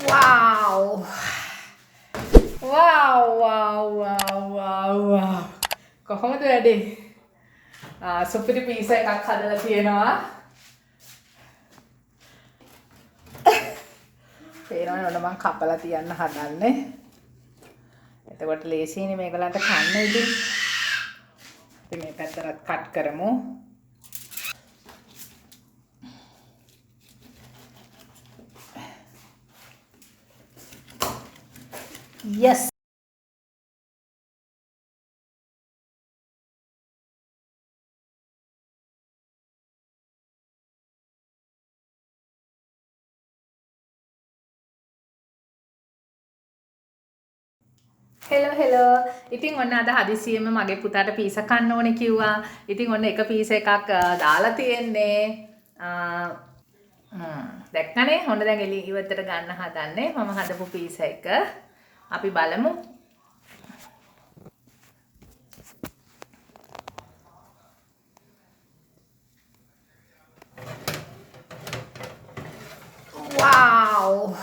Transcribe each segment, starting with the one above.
Wow! Wow, wow, wow, wow, wow. කොහොමද වැඩේ? සුපිරි පීසා එකක් හදලා තියෙනවා. පේනවනේ ඔන්න මම කපලා තියන්න හදන්නේ. එතකොට ලේසියිනේ මේගොල්ලන්ට කන්න ඉතින්. අපි මේ පැත්තට කට් කරමු. Yes. හෙලෝ ඉතින් ඔන්න අද හදිසියෙම මගේ පුතාට පීසා කන්න ඕනේ කිව්වා. ඉතින් ඔන්න එක පීසා එකක් දාලා තියෙන්නේ. දැක්කනේ ඔන්න දැන් එළි ඉවතට ගන්න හදන්නේ මම හදපු පීසා එක. අපි බලමු. Wow!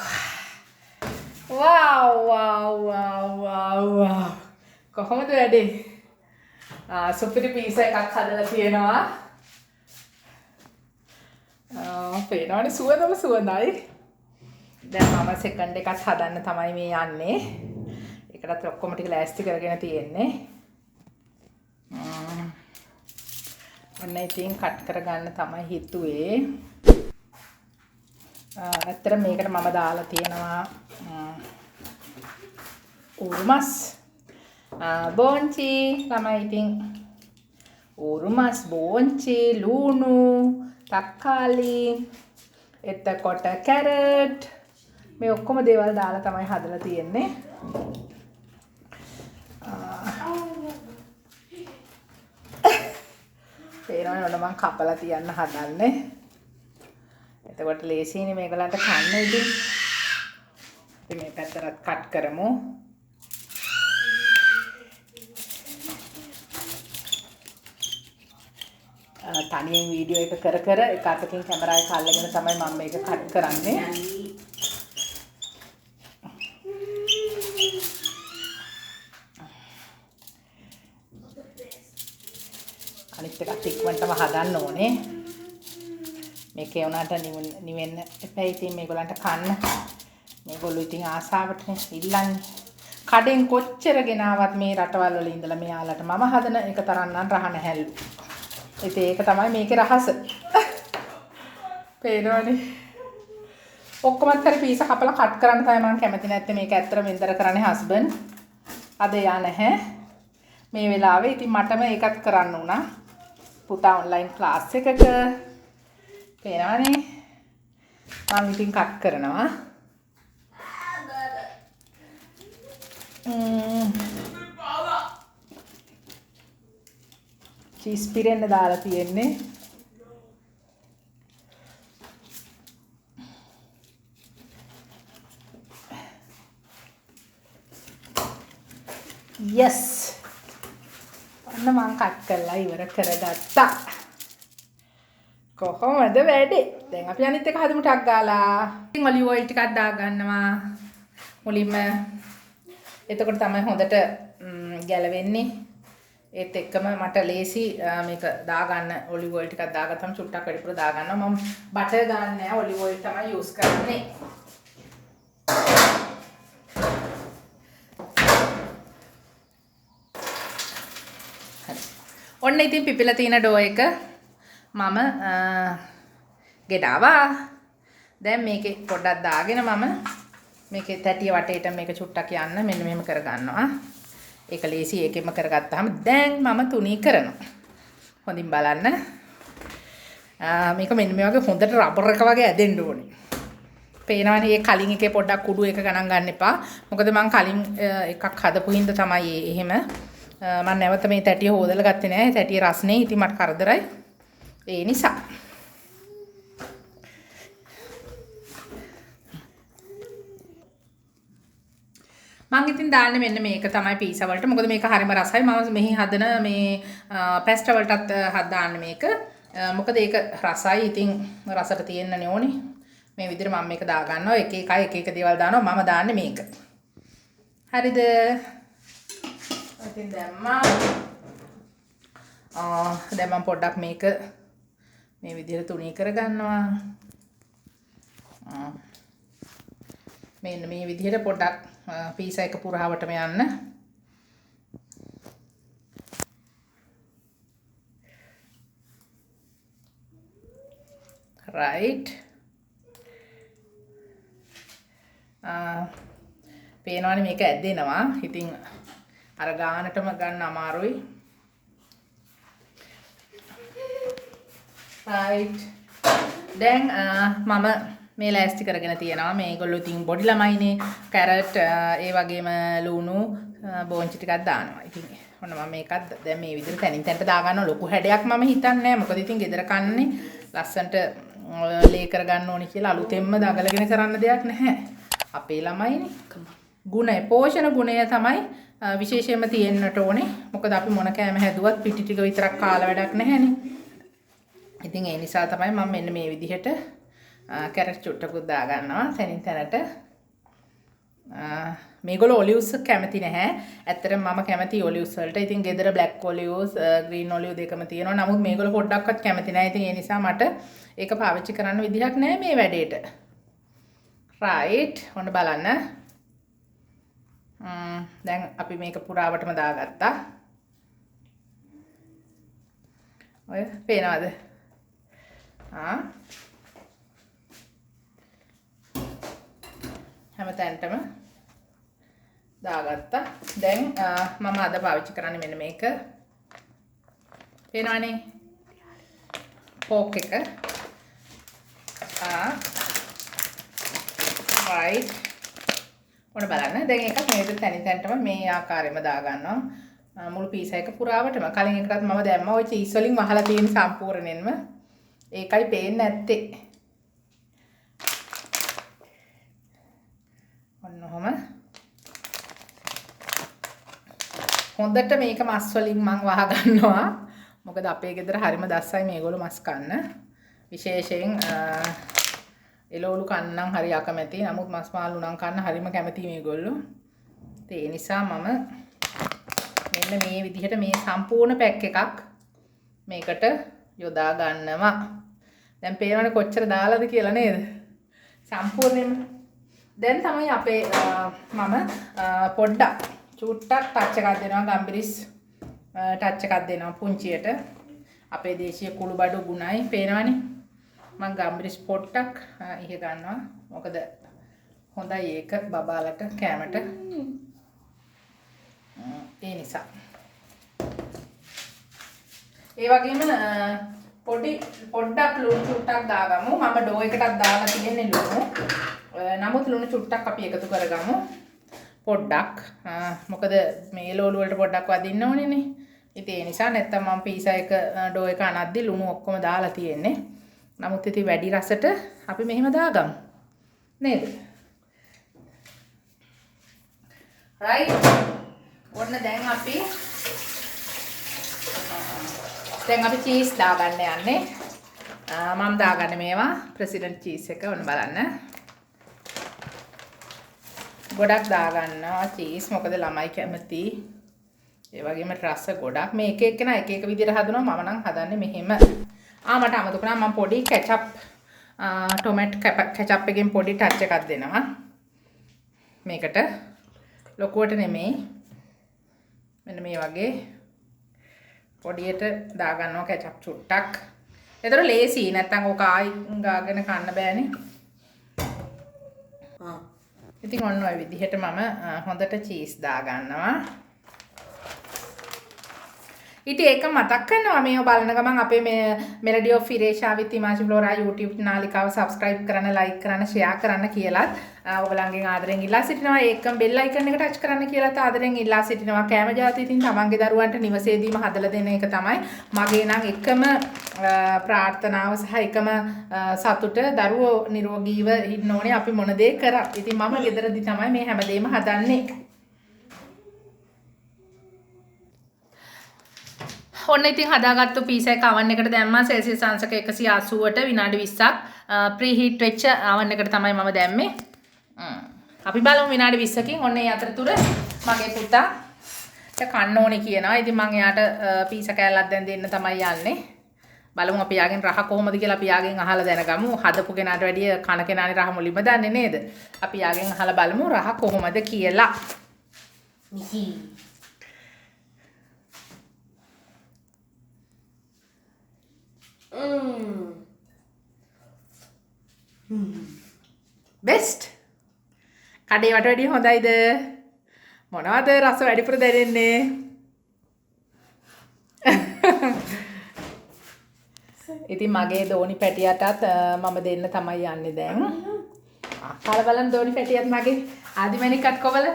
Wow, wow, wow, wow, wow. කොහොමද වැඩේ? සුපිරි පීසා එකක් හදලා තියෙනවා. පේනවනේ සුවඳයි. දැන් මම සෙකන්ඩ් එකක් හදන්න තමයි මේ යන්නේ. ඒකටත් ඔක්කොම ටික ලෑස්ති කරගෙන තියෙන්නේ. ඔන්න ඉතින් කට් කරගන්න තමයි හිතුවේ. ඇත්තට මේකට මම දාලා තියෙනවා උරුමස් බෝන්චි තමයි ඉතින් උරුමස් බෝන්චි ලුණු තක්කාලි එතකොට කැරට් මේ ඔක්කොම දේවල් දාලා තමයි හදලා තියෙන්නේ. පේනවනේ ඔන්න මම කපලා තියන්න හදන්නේ. එතකොට ලේසියිනේ මේගොල්ලන්ට කන්න ඉතින්. අපි මේ පැත්තට කට් කරමු. තනියෙන් වීඩියෝ එක කර එක අතකින් කැමරා එක අල්ලගෙන තමයි මම මේක කට් කරන්නේ. අනිත් එකත් ඉක්මනටම හදන්න ඕනේ. මේකේ උනාට නිවෙන්න එපා ඉතින් මේගොල්ලන්ට කන්න. මේගොල්ලෝ ඉතින් ආසාවටනේ ඉල්ලන්නේ. කඩෙන් කොච්චර ගෙනාවත් මේ රටවල් වල ඉඳලා මෙයාලට මම හදන එක තරම් නම් රහ නැහැලු. ඉතින් ඒක තමයි මේකේ රහස. පේනවනේ. ඔක්කොමත් හරි පීසා කපලා කට් කරන්න තමයි මම කැමති නැත්තේ. මේක ඇත්තට මෙන්දර කරන්නේ හස්බන්ඩ්. අද යා නැහැ. මේ වෙලාවේ ඉතින් මටම ඒකත් කරන්න උනා. පුතා ඔන්ලයින් ක්ලාස් එකක. පේනවනේ. මම ඉතින් කට් කරනවා. චීස් පිරෙන්න දාලා තියෙන්නේ. yes ඔන්න මම කට් කරලා ඉවර කරගත්තා. කොහොමද වැඩේ? දැන් අපි අනිත් එක හදමු ටක් ගාලා. ඉතින් ඔලිව් ඔයිල් ටිකක් දා ගන්නවා. මුලින්ම එතකොට තමයි හොඳට ගැලවෙන්නේ. ඒත් එක්කම මට ලේසි මේක දාගන්න ඔලිව් ඔයිල් ටිකක් දාගත්තම චුට්ටක් වැඩිපුර දාගන්නවා. මම බටර් ගන්න නැහැ ඔලිව් ඔයිල් තමයි යූස් කරන්නේ. ඔන්න ඉතින් පිපිලා තියෙන ඩෝ එක මම ගෙඩාවා. දැන් මේකේ පොඩ්ඩක් දාගෙන මම මේකේ තැටිය වටේට මේක චුට්ටක් යන්න මෙන්න මෙහෙම කරගන්නවා. ඒක ලේසි ඒකෙම කරගත්තාම දැන් මම තුනී කරනවා. හොඳින් බලන්න. මේක මෙන්න මේ වගේ හොඳට රබර් එක වගේ ඇදෙන්න ඕනේ. පේනවනේ මේ කලින් එකේ පොඩ්ඩක් කුඩු එක ගණන් ගන්න එපා. මොකද මම කලින් එකක් හදපු හින්දා තමයි එහෙම. මම නැවත මේ තැටිය හොදලා ගත්තේ නෑ. තැටිය රස්නේ. ඉතින් මට කරදරයි. ඒ නිසා මම ඉතින් දාන්නේ මෙන්න මේක තමයි පීසා වලට. මොකද මේක හරිම රසයි. මම මෙහි හදන මේ පැස්ටා වලටත් දාන්නේ මේක. මොකද ඒක රසයි. ඉතින් රසට තියෙන්නනේ ඕනේ. මේ විදිහට මම මේක දා ගන්නවා. එක එක දේවල් දානවා. මම දාන්නේ මේක. හරිද? ඉතින් දැම්මා. දැන් මම පොඩ්ඩක් මේක මේ විදිහට තුනී කරගන්නවා. මෙන්න මේ විදිහට පොඩ්ඩක් පීසා එක පුරාවටම යන්න. right. පේනවනේ මේක ඇද්දෙනවා. ඉතින් අර ගානටම ගන්න අමාරුයි. right. දැන් මම මේ ලෑස්ති කරගෙන තියෙනවා. මේගොල්ලෝ ඉතින් බොඩි ළමයිනේ. කැරට් ඒ වගේම ලුණු බෝංචි ටිකක් දානවා. ඉතින් ඔන්න මම මේකත් දැන් මේ විදිහට තනින් තැනට දා ගන්නවා. ලොකු හැඩයක් මම හිතන්නේ නැහැ. මොකද ඉතින් ගෙදර කන්නේ ලස්සන්ට ලේ කරගන්න ඕනි කියලා අලුතෙන්ම දඟලගෙන කරන්න දෙයක් නැහැ. අපේ ළමයිනේ. ගුණය, පෝෂණ ගුණය තමයි විශේෂයෙන්ම තියෙන්නට ඕනේ. මොකද අපි මොන කෑම හැදුවත් පිටි ටික විතරක් කාලා වැඩක් නැහැනේ. ඉතින් ඒ නිසා තමයි මම මෙන්න මේ විදිහට කැරට් චුට්ටකුත් දා ගන්නවා තනින් තැනට. මේගොල්ලෝ ඔලිව්ස් කැමති නැහැ. ඇත්තටම මම කැමති ඔලිව්ස් වලට. ඉතින් ගෙදර බ්ලැක් ඔලිව්ස්, ග්‍රීන් ඔලිව් දෙකම තියෙනවා. නමුත් මේගොල්ලෝ පොඩ්ඩක්වත් කැමති නැහැ. ඉතින් ඒ නිසා මට ඒක පාවිච්චි කරන්න විදිහක් නැහැ මේ වැඩේට. right. ඔන්න බලන්න. දැන් අපි මේක පුරාවටම දාගත්තා. ඔය පේනවද? හැමතැනටම දාගත්තා. දැන් මම අද පාවිච්චි කරන්නේ මෙන්න මේක. පේනවනේ? පෝක් එක. right. ඔන්න බලන්න. දැන් එකක් මේ විදිහට තනි තැනටම මේ ආකාරයෙන්ම දා ගන්නවා. මුළු පීසා එක පුරාවටම. කලින් එකටත් මම දැම්මා. ওই චීස් වලින් වහලා තියෙන සම්පූර්ණයෙන්ම. ඒකයි පේන්නේ නැත්තේ. ඔන්න ඔහම. හොඳට මේක මස් වලින් මම වහ ගන්නවා. මොකද අපේ ගෙදර හරිම දස්සයි මේගොල්ලෝ මස් කන්න. විශේෂයෙන් එළවලු කන්නම් හරි අකමැති. නමුත් මස් මාළු නම් කන්න හරිම කැමති මේගොල්ලෝ. ඒ නිසා මම මෙන්න මේ විදිහට මේ සම්පූර්ණ පැක් එකක් මේකට යොදා ගන්නවා. දැන් පේනවනේ කොච්චර දාලාද කියලා නේද? සම්පූර්ණයෙන්ම. දැන් තමයි අපේ මම පොඩ්ඩක් චුට්ටක් ටච් එකක් දෙනවා. ගම්බිරිස් ටච් එකක් දෙනවා පුංචියට. අපේ දේශීය කුළුබඩු ගුණයි පේනවනේ. මම ගම්බිරිස් පොට්ටක් ඉහ ගන්නවා. මොකද හොඳයි ඒක බබාලට කෑමට. ඒ නිසා. ඒ වගේම පොඩ්ඩක් ලුණු චුට්ටක් දාගමු. මම ඩෝ එකටත් දාලා තියෙන්නේ ලුණු. නමුත් ලුණු චුට්ටක් අපි එකතු කරගමු. පොඩ්ඩක්. මොකද මේ එළවලු වලට පොඩ්ඩක් වදින්න ඕනේනේ. ඉතින් ඒ නිසා නැත්තම් මම පීසා එක ඩෝ එක අනද්දි ලුණු ඔක්කොම දාලා තියෙන්නේ. නමුත් ඉතින් වැඩි රසට අපි මෙහෙම දාගමු. නේද? right. ඔන්න දැන් අපි චීස් දාගන්න යන්නේ. මම දාගන්නේ මේවා ප්‍රෙසිඩන්ට් චීස් එක. ඔන්න බලන්න. ගොඩක් දාගන්නවා චීස්. මොකද ළමයි කැමති. ඒ වගේම රස ගොඩක්. මේ එක එක්කෙනා එක එක විදිහට හදනවා. මම නම් හදන්නේ මෙහෙම. මට අමතක වුණා මම පොඩි කෙචප් ටොමැටෝ කෙචප් එකෙන් පොඩි ටච් එකක් දෙනවා. මේකට ලොකුවට නෙමෙයි. මෙන්න මේ වගේ පොඩියට දා ගන්නවා කෙචප් චුට්ටක්. ඒතර ලේසි. නැත්තම් ඔක ආයි ගාගෙන කන්න බෑනේ. ඉතින් ඔන්න ඔය විදිහට මම හොඳට චීස් දා ගන්නවා. ඉතින් ඒක මතක් කරනවා මේව බලන ගමන් අපේ මේ melody of Iresha with Imaji Flora YouTube නාලිකාව subscribe කරන්න, like කරන්න, share කරන්න කියලාත් ඔයගලන්ගෙන් ආදරෙන් ඉල්ලා සිටිනවා. ඒකම bell icon එක touch කරන්න කියලාත් ආදරෙන් ඉල්ලා සිටිනවා. කෑම ජාති ඉතින් තමන්ගේ දරුවන්ට නිවසේදීම හදලා දෙන එක තමයි මගේ නම් එකම ප්‍රාර්ථනාව සහ එකම සතුට. දරුවෝ නිරෝගීව ඉන්න ඕනේ අපි මොන දේ කරත්. ඉතින් මම ගෙදරදී තමයි මේ හැමදේම හදන්නේ. ඔන්න ඉතින් හදාගත්තු පීසා එක oven එකට දැම්මා සෙල්සියස් අංශක 180ට විනාඩි 20ක් ප්‍රීහීට් වෙච්ච oven එකට තමයි මම දැම්මේ. අපි බලමු විනාඩි 20කින් ඔන්න ඒ අතරතුර මගේ පුතාට කන්න ඕනේ කියනවා. ඉතින් මම එයාට පීසා කෑල්ලක් දැන් දෙන්න තමයි යන්නේ. බලමු අපි යාගෙන් රහ කොහොමද කියලා අපි යාගෙන් අහලා දැනගමු. හදපු කෙනාට වැඩිය කන කෙනානේ රහ මුලින්ම දන්නේ නේද? අපි යාගෙන් අහලා බලමු රහ කොහොමද කියලා. බෙස්ට්. කඩේවට වැඩිය හොඳයිද? මොනවද රස වැඩිපුර දැනෙන්නේ? ඉතින් මගේ දෝනි පැටියටත් මම දෙන්න තමයි යන්නේ දැන්. කාලා බලන්න දෝනි පැටියත් මගේ ආදිමණිකත් කොවල.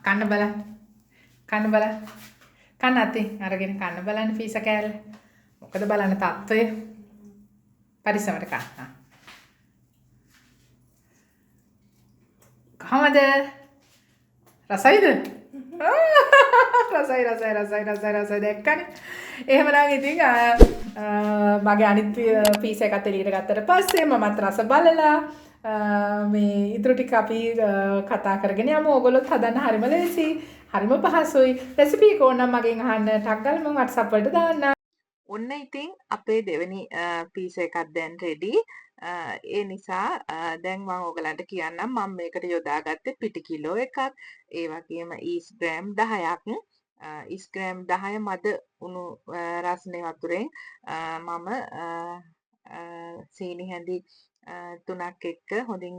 කන්න බලන්න. කන්න බලන්න. කන්න අතේ අරගෙන කන්න බලන්න පීසා කෑල්ල. මොකද බලන්න තත්ත්වය. පරිස්සමට කන්න. කොහමද? රසයිද? රසයි දැක්කනේ. එහෙමනම් ඉතින් මගේ අනිත් පීසා එකත් එළියට ගත්තට පස්සේ මමත් රස බලලා මේ ඉතුරු ටික අපි කතා කරගෙන යමු. ඕගොල්ලොත් හදන්න හරිම ලේසි. හරිම පහසුයි. රෙසිපි එක ඕන නම් මගෙන් අහන්න ටක් ගාලා මම WhatsApp වලට දාන්නම්. ඔන්න ඉතින් අපේ දෙවෙනි පීසා එකක් දැන් රෙඩි. ඒ නිසා දැන් මම ඔයගලන්ට කියන්නම් මම මේකට යොදාගත්තේ පිටි කිලෝ එකක්. ඒ වගේම ඊස් ග්‍රෑම් 10ක්. ඊස් ග්‍රෑම් 10 මද උණු රස්නේ වතුරෙන් මම සීනි හැඳි 3ක් එක්ක හොඳින්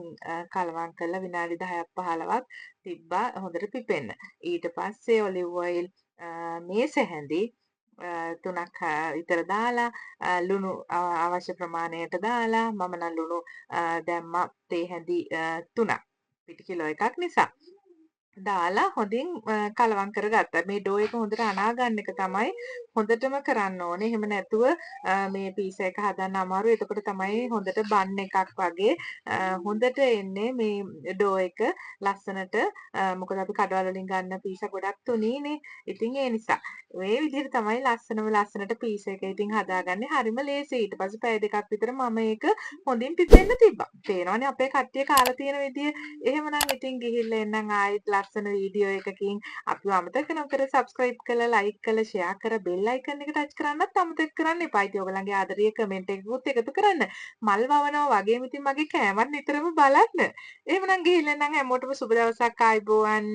කලවම් කරලා විනාඩි 10ක් 15ක් තිබ්බා හොඳට පිපෙන්න. ඊට පස්සේ ඔලිව් ඔයිල් මේස හැඳි 3ක් විතර දාලා ලුණු අවශ්‍ය ප්‍රමාණයට දාලා මම නම් ලුණු දැම්මා තේ හැඳි 3ක් පිටි කිලෝ එකක් නිසා දාලා හොඳින් කලවම් කරගත්තා. මේ ඩෝ එක හොඳට අනා ගන්න එක තමයි හොඳටම කරන්න ඕනේ. එහෙම නැතුව මේ පීසා එක හදන්න අමාරුයි. එතකොට තමයි හොඳට බන් එකක් වගේ හොඳට එන්නේ මේ ඩෝ එක ලස්සනට. මොකද අපි කඩවල වලින් ගන්න පීසා ගොඩක් තුනීනේ. ඉතින් ඒ නිසා මේ විදිහට තමයි ලස්සනට පීසා එක ඉතින් හදාගන්නේ. හරිම ලේසියි. ඊට පස්සේ පැය දෙකක් විතර මම ඒක හොඳින් පිපෙන්න තිබ්බා. පේනවනේ අපේ කට්ටිය කාලා තියෙන විදිය. එහෙමනම් ඉතින් ගිහිල්ලා එන්නම් ආයෙත් ලස්සන වීඩියෝ එකකින්. අපිව අමතක නොකර subscribe කරලා like කරලා share කර bell icon එක touch කරන්නත් අමතක කරන්න එපා. ඉතින් ඔයගලගේ ආදරීය comment එකකුත් එකතු කරන්න. මල් වවනවා වගේම ඉතින් මගේ කෑමත් නිතරම බලන්න. එහෙමනම් ගිහිල්ලා එන්නම් හැමෝටම සුබ දවසක් ආයිබෝවන්.